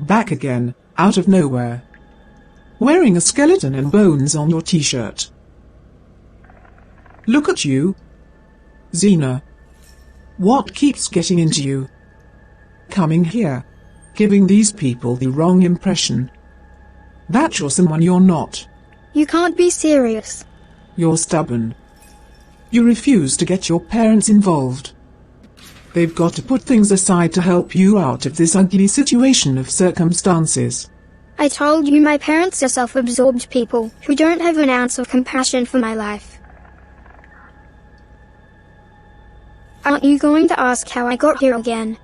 Back again, out of nowhere. Wearing a skeleton and bones on your t-shirt. Look at you. Xena. What keeps getting into you? Coming here. Giving these people the wrong impression. That you're someone you're not. You can't be serious. You're stubborn. You refuse to get your parents involved. They've got to put things aside to help you out of this ugly situation of circumstances. I told you my parents are self-absorbed people who don't have an ounce of compassion for my life. Aren't you going to ask how I got here again?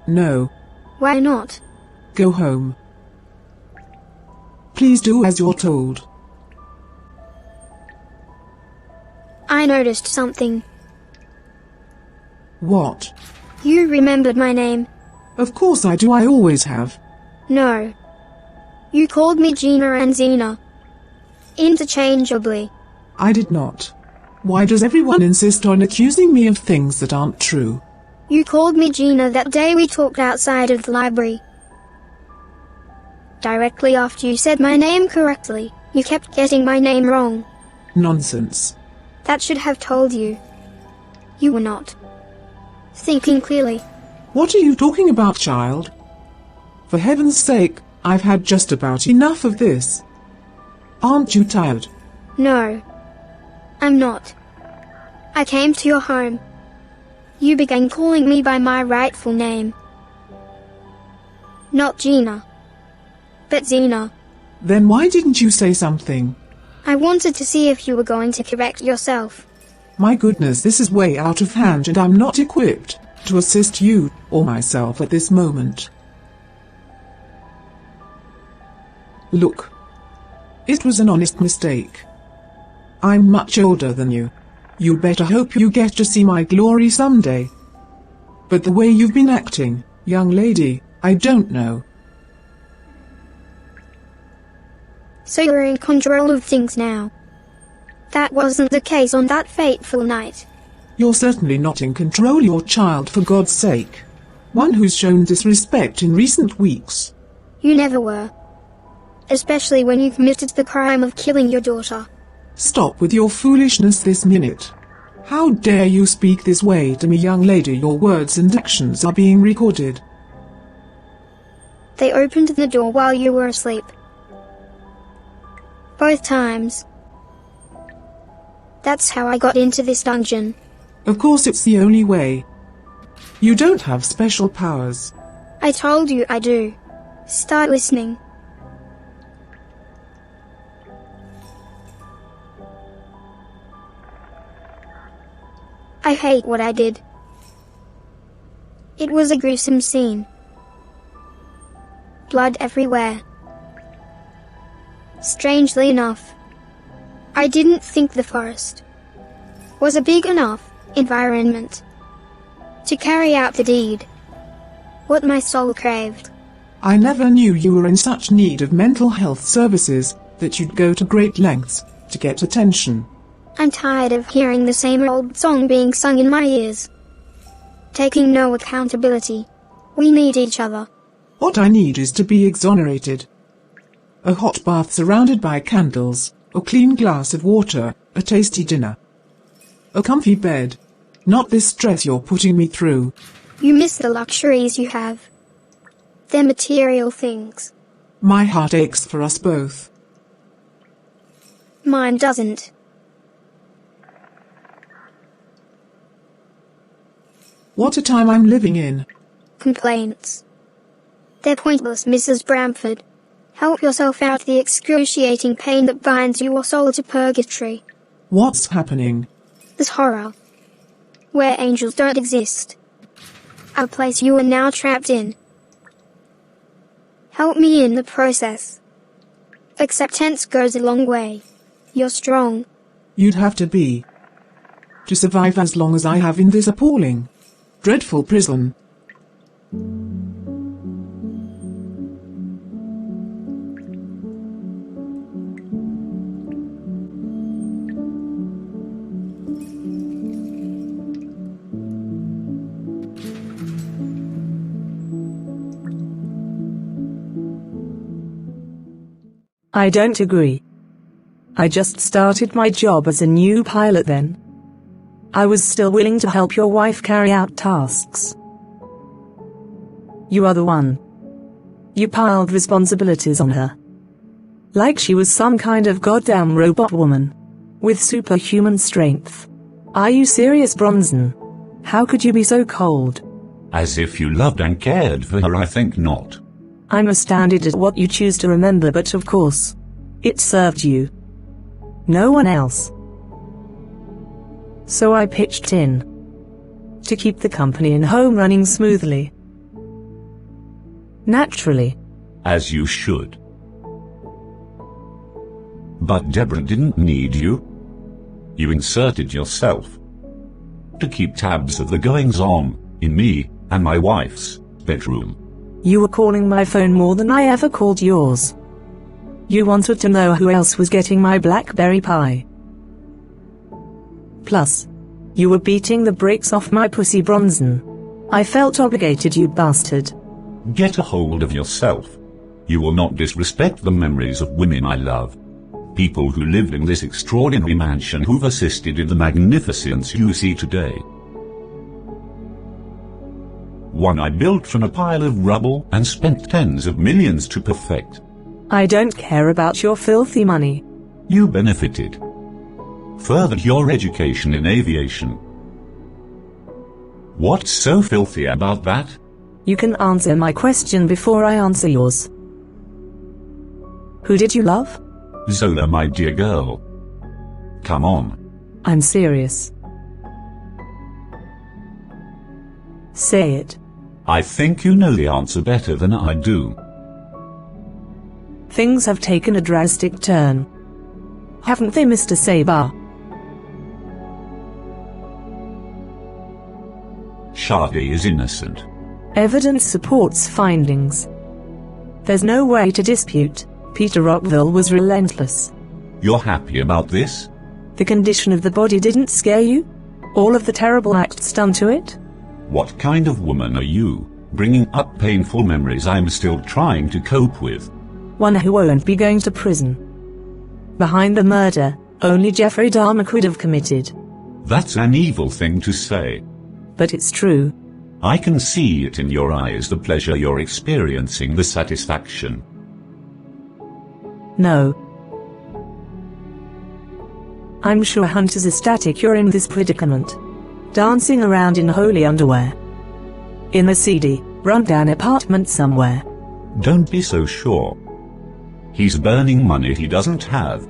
No. Why not? Go home. Please do as you're told. I noticed something. What? You remembered my name. Of course I do, I always have. No. You called me Gina and Xena. Interchangeably. I did not. Why does everyone insist on accusing me of things that aren't true? You called me Gina that day we talked outside of the library. Directly after you said my name correctly, you kept getting my name wrong. Nonsense. That should have told you. You were not thinking clearly. What are you talking about, child? For heaven's sake, I've had just about enough of this. Aren't you tired? No. I'm not. I came to your home. You began calling me by my rightful name. Not Gina, but Xena. Then why didn't you say something? I wanted to see if you were going to correct yourself. My goodness, this is way out of hand and I'm not equipped to assist you or myself at this moment. Look. It was an honest mistake. I'm much older than you. You better hope you get to see my glory someday. But the way you've been acting, young lady, I don't know. So you're in control of things now. That wasn't the case on that fateful night. You're certainly not in control, your child, for God's sake. One who's shown disrespect in recent weeks. You never were. Especially when you committed the crime of killing your daughter. Stop with your foolishness this minute. How dare you speak this way to me, young lady? Your words and actions are being recorded. They opened the door while you were asleep. Both times. That's how I got into this dungeon. Of course it's the only way. You don't have special powers. I told you I do. Start listening. I hate what I did. It was a gruesome scene. Blood everywhere. Strangely enough, I didn't think the forest was a big enough environment to carry out the deed. What my soul craved. I never knew you were in such need of mental health services that you'd go to great lengths to get attention. I'm tired of hearing the same old song being sung in my ears. Taking no accountability. We need each other. What I need is to be exonerated. A hot bath surrounded by candles, a clean glass of water, a tasty dinner. A comfy bed. Not this stress you're putting me through. You miss the luxuries you have. They're material things. My heart aches for us both. Mine doesn't. What a time I'm living in. Complaints. They're pointless, Mrs. Bramford. Help yourself out of the excruciating pain that binds your soul to purgatory. What's happening? This horror. Where angels don't exist. A place you are now trapped in. Help me in the process. Acceptance goes a long way. You're strong. You'd have to be. To survive as long as I have in this appalling, dreadful prison. I don't agree. I just started my job as a new pilot then. I was still willing to help your wife carry out tasks. You are the one. You piled responsibilities on her. Like she was some kind of goddamn robot woman. With superhuman strength. Are you serious, Bronson? How could you be so cold? As if you loved and cared for her, I think not. I'm astounded at what you choose to remember, but of course, it served you. No one else. So I pitched in. To keep the company and home running smoothly. Naturally. As you should. But Deborah didn't need you. You inserted yourself. To keep tabs of the goings-on, in me, and my wife's, bedroom. You were calling my phone more than I ever called yours. You wanted to know who else was getting my blackberry pie. Plus, you were beating the brakes off my pussy, Bronson. I felt obligated, you bastard. Get a hold of yourself. You will not disrespect the memories of women I love. People who lived in this extraordinary mansion who've assisted in the magnificence you see today. One I built from a pile of rubble and spent tens of millions to perfect. I don't care about your filthy money. You benefited. Furthered your education in aviation. What's so filthy about that? You can answer my question before I answer yours. Who did you love? Zola, my dear girl. Come on. I'm serious. Say it. I think you know the answer better than I do. Things have taken a drastic turn. Haven't they, Mr. Saber? Sade is innocent. Evidence supports findings. There's no way to dispute. Peter Rockville was relentless. You're happy about this? The condition of the body didn't scare you? All of the terrible acts done to it? What kind of woman are you, bringing up painful memories I'm still trying to cope with? One who won't be going to prison. Behind the murder, only Jeffrey Dahmer could have committed. That's an evil thing to say. But it's true. I can see it in your eyes, the pleasure you're experiencing, the satisfaction. No. I'm sure Hunt is ecstatic you're in this predicament. Dancing around in holy underwear. In a seedy, run-down apartment somewhere. Don't be so sure. He's burning money he doesn't have.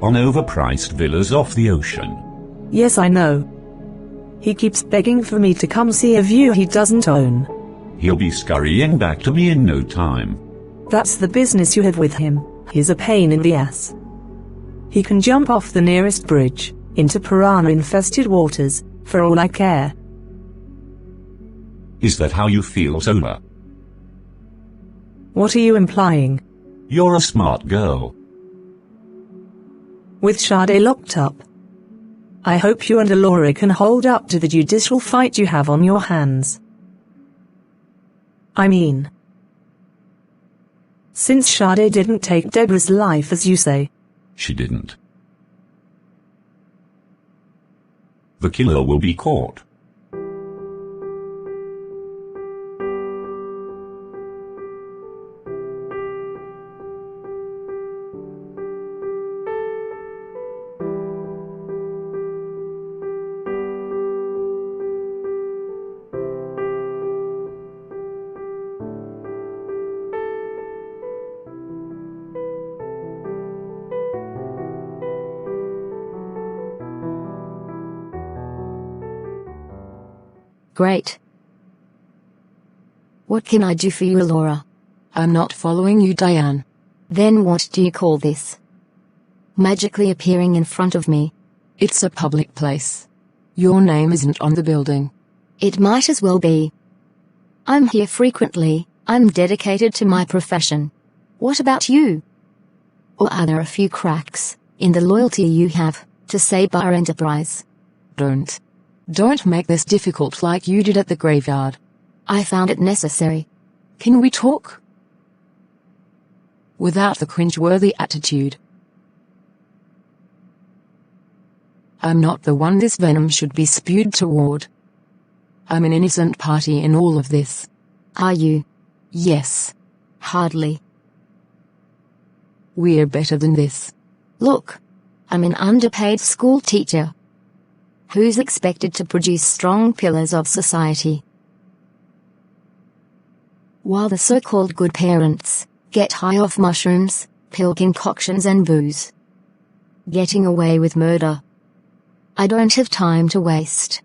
On overpriced villas off the ocean. Yes, I know. He keeps begging for me to come see a view he doesn't own. He'll be scurrying back to me in no time. That's the business you have with him. He's a pain in the ass. He can jump off the nearest bridge, into piranha-infested waters, for all I care. Is that how you feel, Zola? What are you implying? You're a smart girl. With Sade locked up. I hope you and Alora can hold up to the judicial fight you have on your hands. I mean, since Sade didn't take Deborah's life as you say. She didn't. The killer will be caught. Great. What can I do for you, Alora? I'm not following you, Diane. Then what do you call this? Magically appearing in front of me. It's a public place. Your name isn't on the building. It might as well be. I'm here frequently. I'm dedicated to my profession. What about you? Or are there a few cracks in the loyalty you have to Saber Enterprise? Don't make this difficult like you did at the graveyard. I found it necessary. Can we talk? without the cringeworthy attitude. I'm not the one this venom should be spewed toward. I'm an innocent party in all of this. Are you? Yes. Hardly. We're better than this. Look, I'm an underpaid school teacher. Who's expected to produce strong pillars of society? While the so-called good parents get high off mushrooms, pill concoctions and booze. Getting away with murder. I don't have time to waste.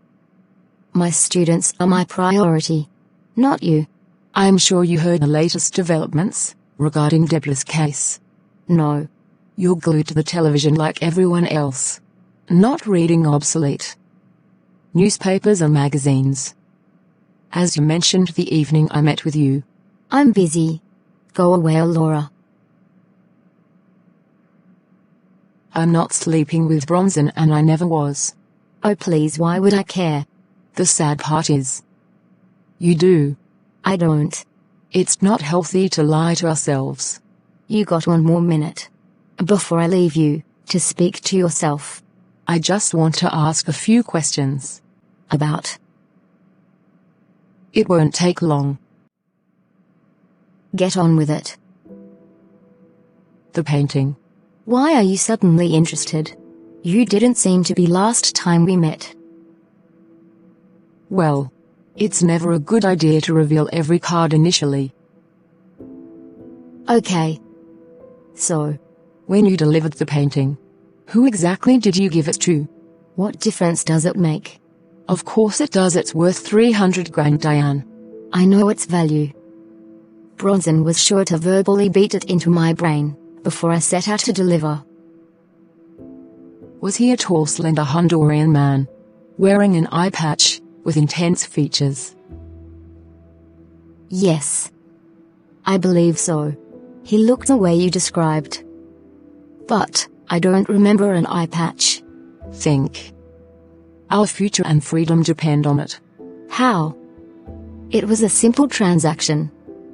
My students are my priority, not you. I'm sure you heard the latest developments regarding Deborah's case. No. You're glued to the television like everyone else. Not reading obsolete newspapers and magazines. As you mentioned the evening I met with you. I'm busy. Go away, Laura. I'm not sleeping with Bronson and I never was. Oh please, why would I care? The sad part is, you do. I don't. It's not healthy to lie to ourselves. You got one more minute before I leave you to speak to yourself. I just want to ask a few questions. About? It won't take long. Get on with it. The painting. Why are you suddenly interested? You didn't seem to be last time we met. Well, it's never a good idea to reveal every card initially. Okay. So, when you delivered the painting, who exactly did you give it to? What difference does it make? Of course it does, it's worth 300 grand, Diane. I know its value. Bronson was sure to verbally beat it into my brain before I set out to deliver. Was he a tall, slender Honduran man, wearing an eye patch with intense features? Yes. I believe so. He looked the way you described. But I don't remember an eye patch. Think. Our future and freedom depend on it. How? It was a simple transaction.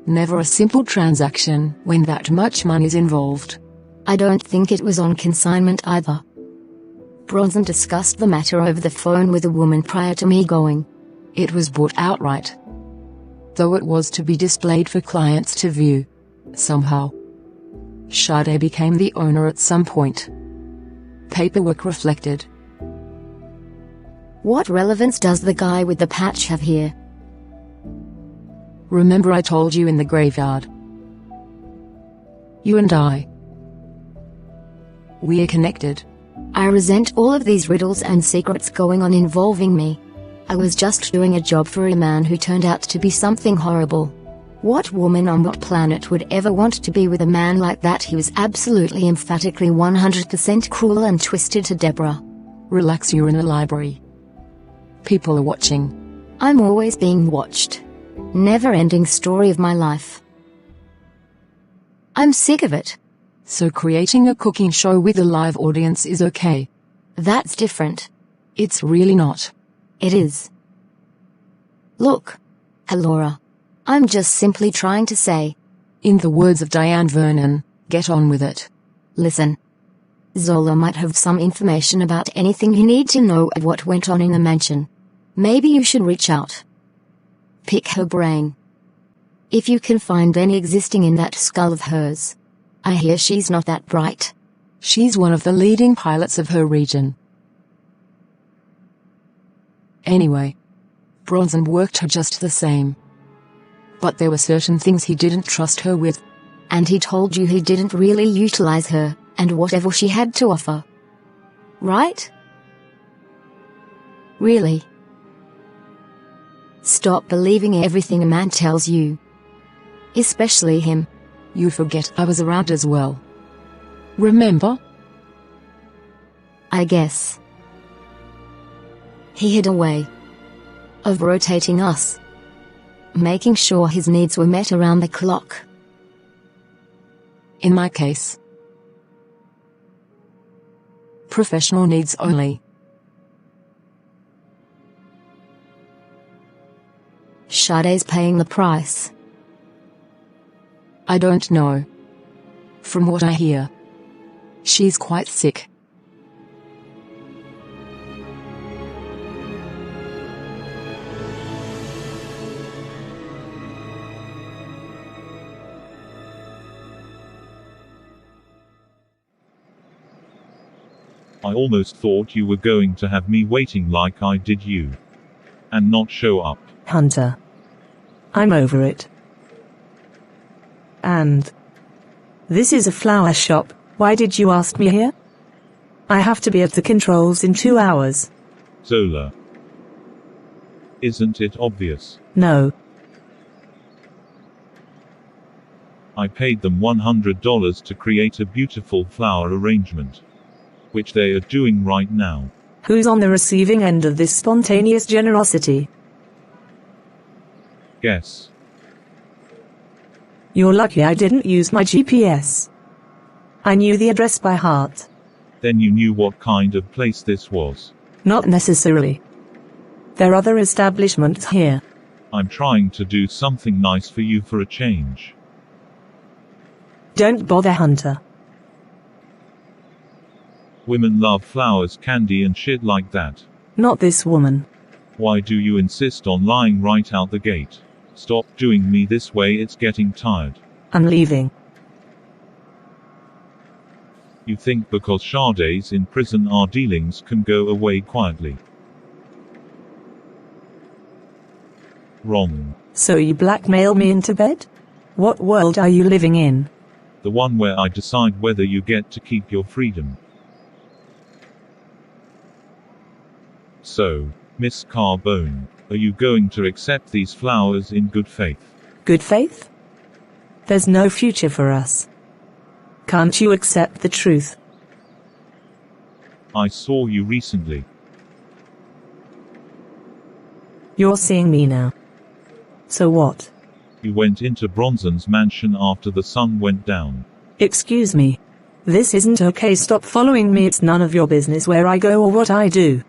Never a simple transaction when that much money is involved. I don't think it was on consignment either. Bronson discussed the matter over the phone with a woman prior to me going. It was bought outright, though it was to be displayed for clients to view. Somehow, Sade became the owner at some point. Paperwork reflected. What relevance does the guy with the patch have here? Remember I told you in the graveyard? You and I. We're connected. I resent all of these riddles and secrets going on involving me. I was just doing a job for a man who turned out to be something horrible. What woman on what planet would ever want to be with a man like that? He was absolutely emphatically 100% cruel and twisted to Deborah. Relax, you're in a library. People are watching. I'm always being watched. Never-ending story of my life. I'm sick of it. So creating a cooking show with a live audience is okay. That's different. It's really not. It is. Look, Laura. I'm just simply trying to say. In the words of Diane Vernon, get on with it. Listen. Zola might have some information about anything you need to know of what went on in the mansion. Maybe you should reach out. Pick her brain. If you can find any existing in that skull of hers. I hear she's not that bright. She's one of the leading pilots of her region. Anyway, Bronson worked her just the same. But there were certain things he didn't trust her with. And he told you he didn't really utilize her, and whatever she had to offer. Right? Really? Stop believing everything a man tells you. Especially him. You forget I was around as well. Remember? I guess. He had a way of rotating us. Making sure his needs were met around the clock. In my case, professional needs only. Sade's paying the price. I don't know. From what I hear, she's quite sick. I almost thought you were going to have me waiting like I did you. And not show up. Hunter. I'm over it. And this is a flower shop. Why did you ask me here? I have to be at the controls in 2 hours. Zola. Isn't it obvious? No. I paid them $100 to create a beautiful flower arrangement. Which they are doing right now. Who's on the receiving end of this spontaneous generosity? Guess. You're lucky I didn't use my GPS. I knew the address by heart. Then you knew what kind of place this was. Not necessarily. There are other establishments here. I'm trying to do something nice for you for a change. Don't bother, Hunter. Women love flowers, candy and shit like that. Not this woman. Why do you insist on lying right out the gate? Stop doing me this way, it's getting tired. I'm leaving. You think because Sade's in prison our dealings can go away quietly? Wrong. So you blackmail me into bed? What world are you living in? The one where I decide whether you get to keep your freedom. So, Miss Carbone, are you going to accept these flowers in good faith? Good faith? There's no future for us. Can't you accept the truth? I saw you recently. You're seeing me now. So what? You went into Bronson's mansion after the sun went down. Excuse me. This isn't okay. Stop following me. It's none of your business where I go or what I do.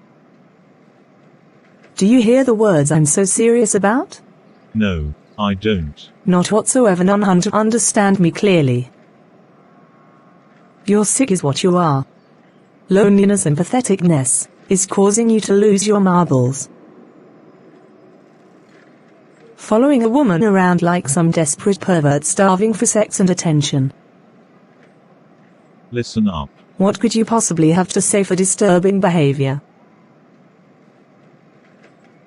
Do you hear the words I'm so serious about? No, I don't. Not whatsoever. None. Hunter, understand me clearly. You're sick is what you are. Loneliness and patheticness is causing you to lose your marbles. Following a woman around like some desperate pervert starving for sex and attention. Listen up. What could you possibly have to say for disturbing behavior?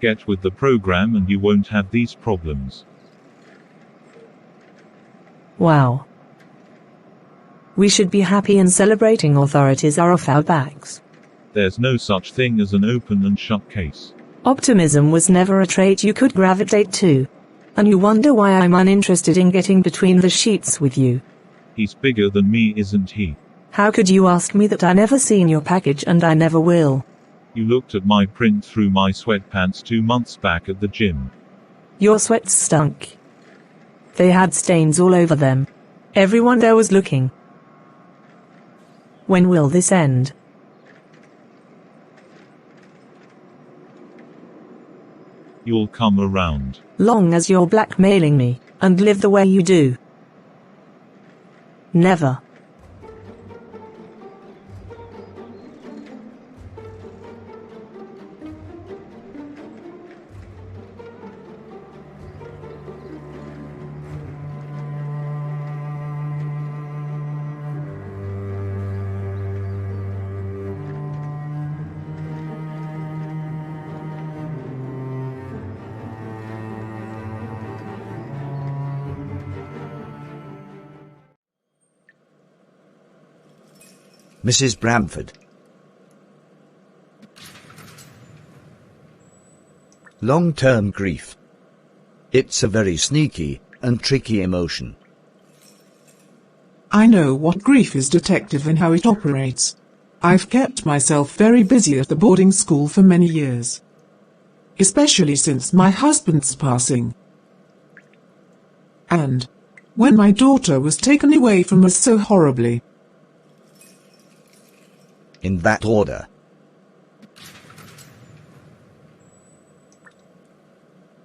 Get with the program and you won't have these problems. Wow. We should be happy and celebrating. Authorities are off our backs. There's no such thing as an open and shut case. Optimism was never a trait you could gravitate to. And you wonder why I'm uninterested in getting between the sheets with you. He's bigger than me, isn't he? How could you ask me that? I never seen your package and I never will. You looked at my print through my sweatpants 2 months back at the gym. Your sweats stunk. They had stains all over them. Everyone there was looking. When will this end? You'll come around. Long as you're blackmailing me, and live the way you do. Never. Mrs. Bramford. Long-term grief. It's a very sneaky and tricky emotion. I know what grief is, detective, and how it operates. I've kept myself very busy at the boarding school for many years. Especially since my husband's passing. And when my daughter was taken away from us so horribly. In that order.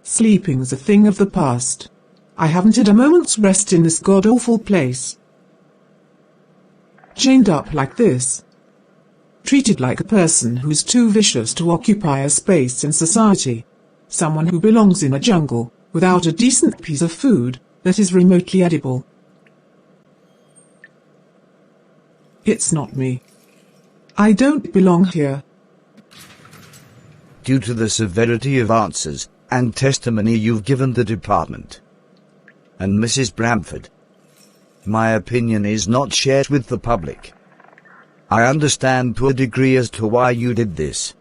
Sleeping's a thing of the past. I haven't had a moment's rest in this god-awful place. chained up like this. Treated like a person who's too vicious to occupy a space in society. Someone who belongs in a jungle, without a decent piece of food that is remotely edible. It's not me. I don't belong here. Due to the severity of answers and testimony you've given the department and Mrs. Bramford, my opinion is not shared with the public. I understand to a degree as to why you did this.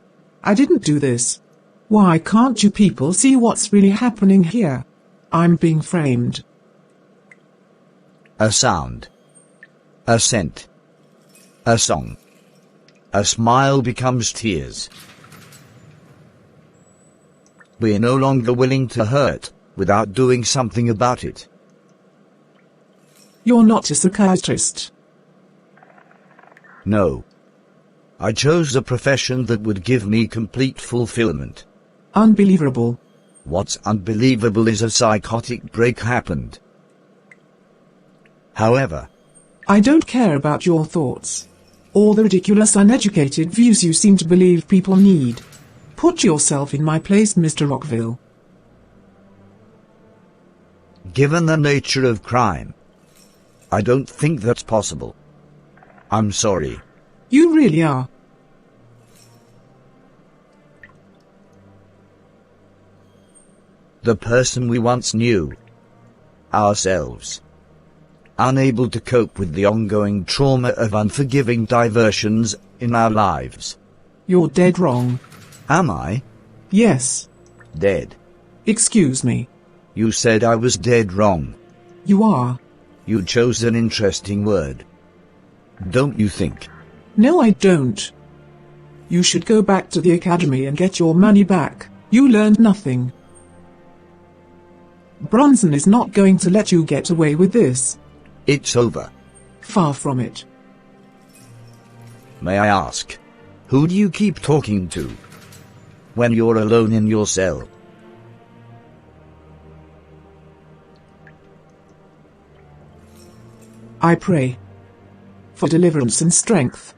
I didn't do this. Why can't you people see what's really happening here? I'm being framed. A sound, a scent, a song, a smile becomes tears. We're no longer willing to hurt without doing something about it. You're not a psychiatrist. No. I chose a profession that would give me complete fulfillment. Unbelievable. What's unbelievable is a psychotic break happened. However, I don't care about your thoughts. Or the ridiculous uneducated views you seem to believe people need. Put yourself in my place, Mr. Rockville. Given the nature of crime, I don't think that's possible. I'm sorry. You really are. The person we once knew. Ourselves. Unable to cope with the ongoing trauma of unforgiving diversions in our lives. You're dead wrong. Am I? Yes. Dead. Excuse me. You said I was dead wrong. You are. You chose an interesting word. Don't you think? No, I don't. You should go back to the academy and get your money back. You learned nothing. Bronson is not going to let you get away with this. It's over. Far from it. May I ask, who do you keep talking to when you're alone in your cell? I pray for deliverance and strength.